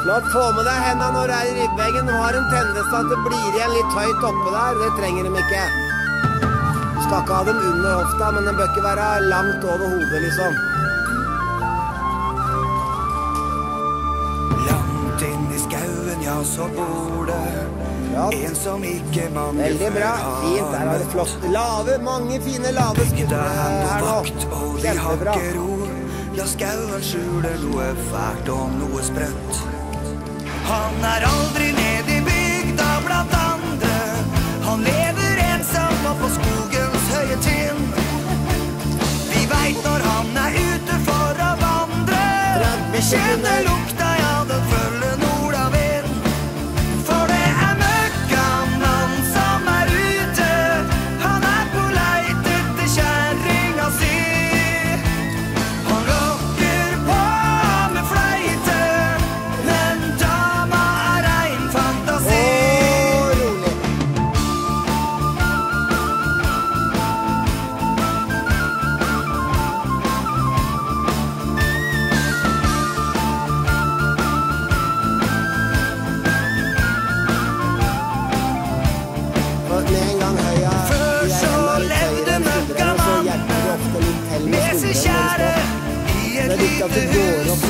Få med deg hendene når du i ribbveggen. De har en tendens til at det blir igjen litt høyt oppe der. Det trenger de ikke. Skal ikke ha dem under hofta, men de bør ikke være langt over hodet, liksom. Langt inn i skauen, ja, så bor det en som ikke mange veldig bra. Fint, der har det flott. Mange fine lave skuldre her nå. Kjempebra. Ja, skauen skjuler noe fælt og noe sprøtt. Han aldri nede i bygda blant andre. Han lever ensom og på skogens høye tinn. Vi vet når han ute for å vandre. Vi kjenner lukta, ja, den følger nordavind. For det møkkamann som ute. Han på leit etter kjerringa si. Han lokker på med fløyte, men dama en fantasi. Før så levde møkkamannen med sin kjære i et lite hus.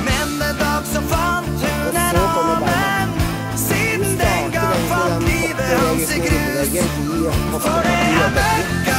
Men en dag så fant hun en annen. Siden den gang fant livet hans i grus. For det møkka